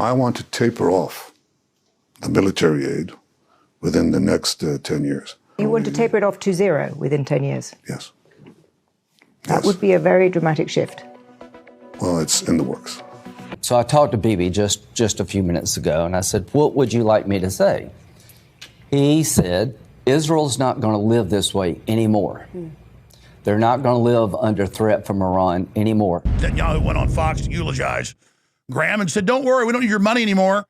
I want to taper off the military aid within the next 10 years. You want to taper it off to zero within 10 years? Yes. That would be a very dramatic shift. Well, it's in the works. So I talked to Bibi just a few minutes ago, and I said, what would you like me to say? He said, Israel's not going to live this way anymore. They're not going to live under threat from Iran anymore. Netanyahu went on Fox to eulogize Graham and said, don't worry, we don't need your money anymore.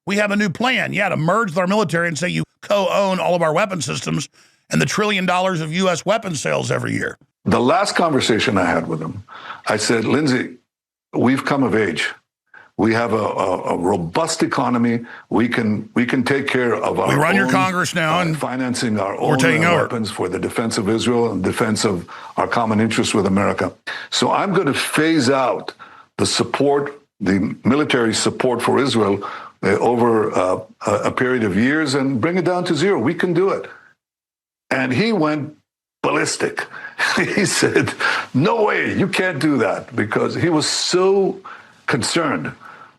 We have a new plan. Yeah, to merge with our military and say you co-own all of our weapon systems and the $1 trillion of U.S. weapon sales every year. The last conversation I had with him, I said, Lindsay, we've come of age. We have a robust economy. We can take care of our. We run your Congress now, and financing our own weapons for the defense of Israel and defense of our common interests with America. So I'm going to phase out the support, the military support for Israel over a period of years and bring it down to zero. We can do it. And he went ballistic. He said, no way, you can't do that, because he was so concerned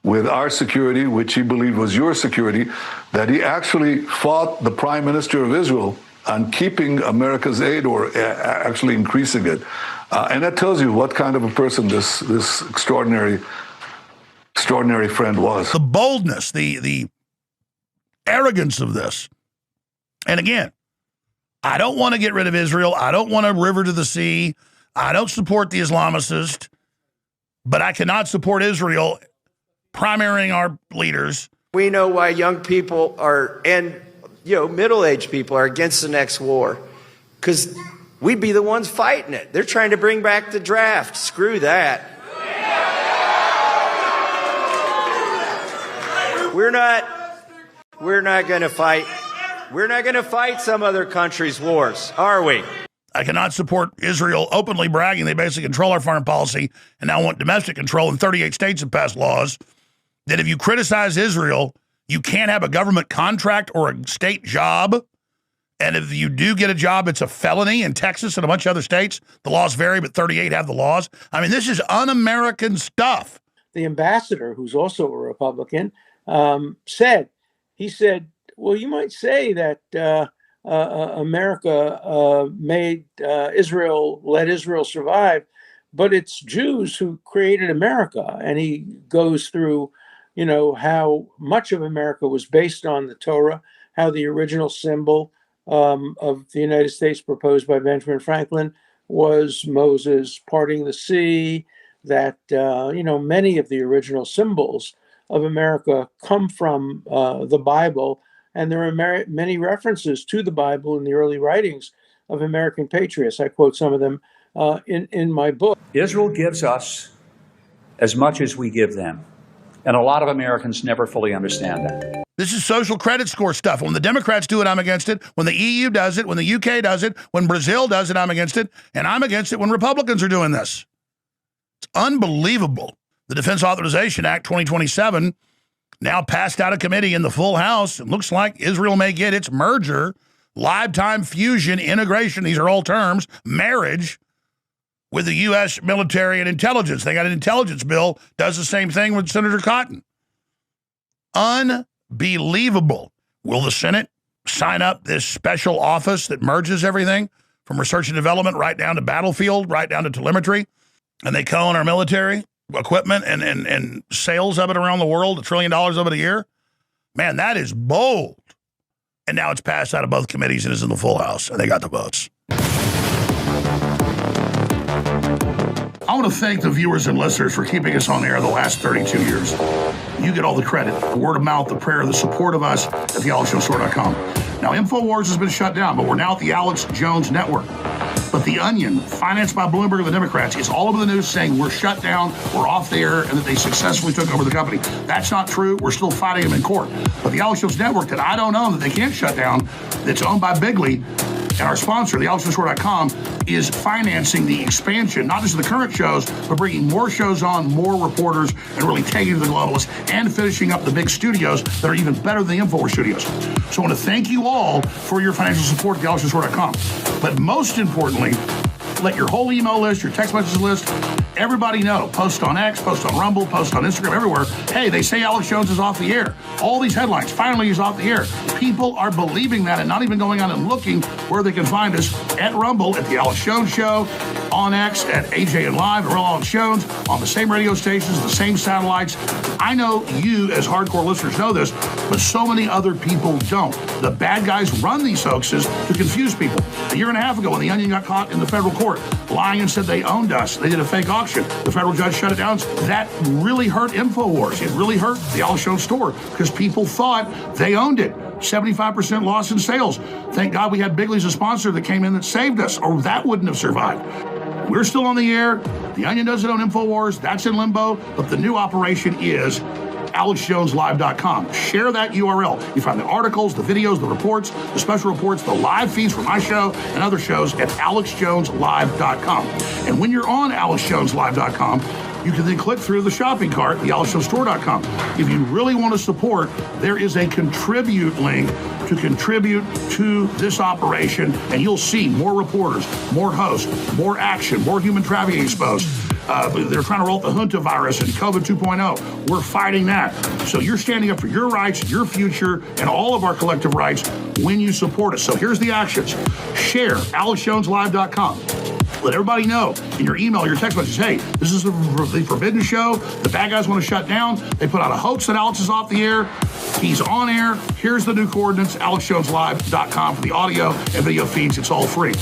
with our security, which he believed was your security, that he actually fought the Prime Minister of Israel on keeping America's aid or actually increasing it. And that tells you what kind of a person this extraordinary friend was. The boldness, the arrogance of this. And again, I don't want to get rid of Israel. I don't want a river to the sea. I don't support the Islamicists, but I cannot support Israel primarying our leaders. We know why young people are, and middle-aged people are against the next war, because we'd be the ones fighting it. They're trying to bring back the draft. Screw that. We're not going to fight. We're not going to fight some other country's wars, are we? I cannot support Israel openly bragging they basically control our foreign policy and now want domestic control, and 38 states have passed laws that if you criticize Israel, you can't have a government contract or a state job. And if you do get a job, it's a felony in Texas and a bunch of other states. The laws vary, but 38 have the laws. I mean, this is un-American stuff. The ambassador, who's also a Republican, said, well, you might say that America let Israel survive, but it's Jews who created America. And he goes through, how much of America was based on the Torah, how the original symbol of the United States proposed by Benjamin Franklin was Moses parting the sea, that, many of the original symbols of America come from the Bible. And there are many references to the Bible in the early writings of American patriots. I quote some of them in my book. Israel gives us as much as we give them. And a lot of Americans never fully understand that. This is social credit score stuff. When the Democrats do it, I'm against it. When the EU does it, when the UK does it, when Brazil does it, I'm against it. And I'm against it when Republicans are doing this. It's unbelievable. The Defense Authorization Act 2027 now passed out of committee in the full House. It looks like Israel may get its merger, lifetime fusion, integration, these are all terms, marriage with the U.S. military and intelligence. They got an intelligence bill, does the same thing with Senator Cotton. Unbelievable. Will the Senate sign up this special office that merges everything from research and development right down to battlefield, right down to telemetry, and they co-own our military equipment and sales of it around the world, $1 trillion of it a year? Man, that is bold. And now it's passed out of both committees and is in the full House, and they got the votes. I want to thank the viewers and listeners for keeping us on air the last 32 years. You get all the credit, the word of mouth, the prayer, the support of us at thealexjonestore.com. Now, InfoWars has been shut down, but we're now at the Alex Jones Network. But The Onion, financed by Bloomberg and the Democrats, is all over the news saying we're shut down, we're off the air, and that they successfully took over the company. That's not true. We're still fighting them in court. But the Alex Jones Network that I don't own, that they can't shut down, that's owned by Bigley, and our sponsor, thealexjonestore.com, is financing the expansion, not just of the current shows, but bringing more shows on, more reporters, and really taking it to the globalists, and finishing up the big studios that are even better than the InfoWars studios. So I want to thank you all for your financial support at thealexjonestore.com. But most importantly, let your whole email list, your text message list, everybody know. Post on X, post on Rumble, post on Instagram, everywhere. Hey, they say Alex Jones is off the air. All these headlines, finally he's off the air. People are believing that and not even going out and looking where they can find us at Rumble, at The Alex Jones Show, on X, at AJ and Live, Real Alex Jones, on the same radio stations, the same satellites. I know you as hardcore listeners know this, but so many other people don't. The bad guys run these hoaxes to confuse people. A year and a half ago when the Onion got caught in the federal court lying and said they owned us, they did a fake auction. The federal judge shut it down. That really hurt InfoWars. It really hurt the Alex Jones store because people thought they owned it. 75% loss in sales. Thank God we had Bigley's a sponsor that came in that saved us, or that wouldn't have survived. We're still on the air. The Onion doesn't own InfoWars. That's in limbo. But the new operation is AlexJonesLive.com. Share that URL. You find the articles, the videos, the reports, the special reports, the live feeds from my show and other shows at AlexJonesLive.com. And when you're on AlexJonesLive.com, you can then click through the shopping cart, thealexjonestore.com. If you really want to support, there is a contribute link to contribute to this operation, and you'll see more reporters, more hosts, more action, more human trafficking exposed. They're trying to roll out the Junta virus and COVID 2.0. We're fighting that. So you're standing up for your rights, your future, and all of our collective rights when you support us. So here's the actions. Share AlexJonesLive.com. Let everybody know in your email, your text messages, hey, this is the forbidden show. The bad guys want to shut down. They put out a hoax that Alex is off the air. He's on air. Here's the new coordinates, AlexJonesLive.com for the audio and video feeds. It's all free.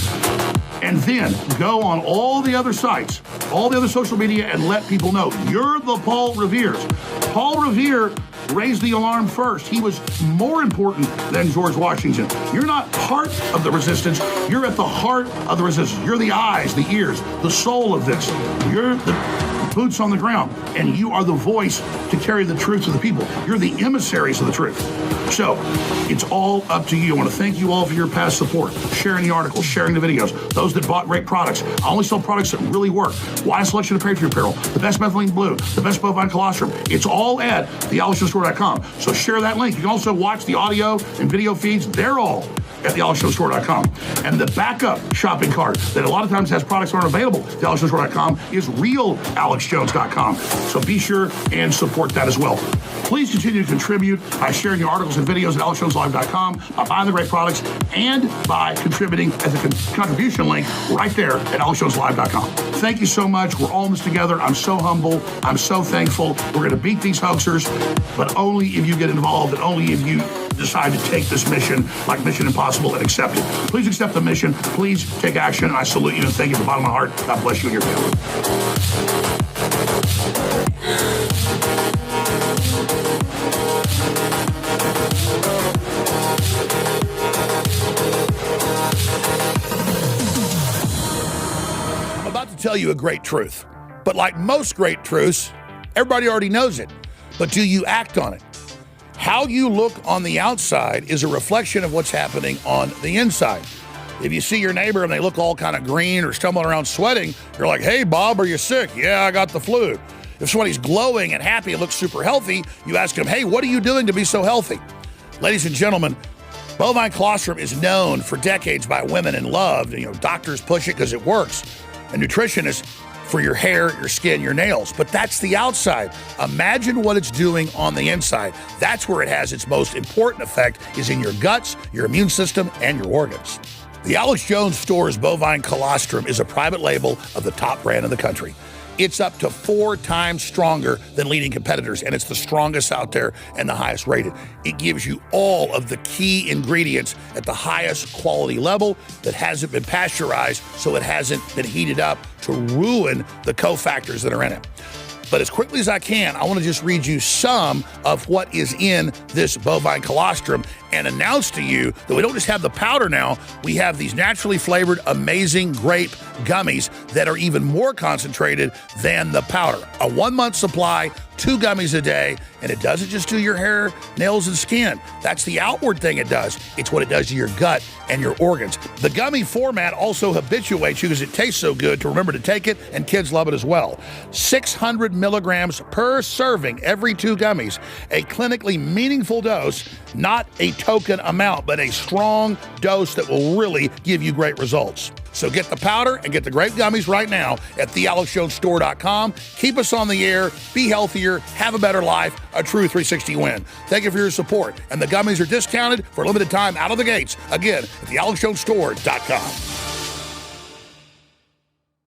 And then go on all the other sites, all the other social media, and let people know you're the Paul Revere's. Paul Revere raised the alarm first. He was more important than George Washington. You're not part of the resistance. You're at the heart of the resistance. You're the eyes, the ears, the soul of this. You're the boots on the ground, and you are the voice to carry the truth to the people. You're the emissaries of the truth. So it's all up to you. I want to thank you all for your past support, sharing the articles, sharing the videos, those that bought great products. I only sell products that really work. Wide selection of Patriot apparel, the best methylene blue, the best bovine colostrum. It's all at thealexjonestore.com. So share that link. You can also watch the audio and video feeds. They're all at thealexjonestore.com. And the backup shopping cart that a lot of times has products that aren't available at thealexjonestore.com is realalexjones.com. So be sure and support that as well. Please continue to contribute by sharing your articles and videos at AlexJonesLive.com, by buying the great products, and by contributing at the contribution link right there at AlexJonesLive.com. Thank you so much. We're all in this together. I'm so humble. I'm so thankful. We're going to beat these hoaxers, but only if you get involved and only if you decide to take this mission like Mission Impossible and accept it. Please accept the mission. Please take action. I salute you and thank you from the bottom of my heart. God bless you and your family. I'm about to tell you a great truth, but like most great truths, everybody already knows it. But do you act on it? How you look on the outside is a reflection of what's happening on the inside. If you see your neighbor and they look all kind of green or stumbling around sweating, you're like, hey, Bob, are you sick? Yeah, I got the flu. If somebody's glowing and happy and looks super healthy, you ask them, hey, what are you doing to be so healthy? Ladies and gentlemen, bovine colostrum is known for decades by women and loved. You know, doctors push it because it works. And nutritionists for your hair, your skin, your nails. But that's the outside. Imagine what it's doing on the inside. That's where it has its most important effect, is in your guts, your immune system, and your organs. The Alex Jones Store's bovine colostrum is a private label of the top brand in the country. It's up to 4 times stronger than leading competitors, and it's the strongest out there and the highest rated. It gives you all of the key ingredients at the highest quality level that hasn't been pasteurized, so it hasn't been heated up to ruin the cofactors that are in it. But as quickly as I can, I want to just read you some of what is in this bovine colostrum and announce to you that we don't just have the powder now, we have these naturally flavored, amazing grape gummies that are even more concentrated than the powder. A 1-month supply, 2 gummies a day, and it doesn't just do your hair, nails, and skin. That's the outward thing it does. It's what it does to your gut and your organs. The gummy format also habituates you because it tastes so good to remember to take it, and kids love it as well. 600 milligrams per serving every 2 gummies, a clinically meaningful dose, not a token amount, but a strong dose that will really give you great results. So get the powder and get the grape gummies right now at thealexjonesstore.com. Keep us on the air, be healthier, have a better life, a true 360 win. Thank you for your support. And the gummies are discounted for a limited time out of the gates. Again, at thealexjonesstore.com.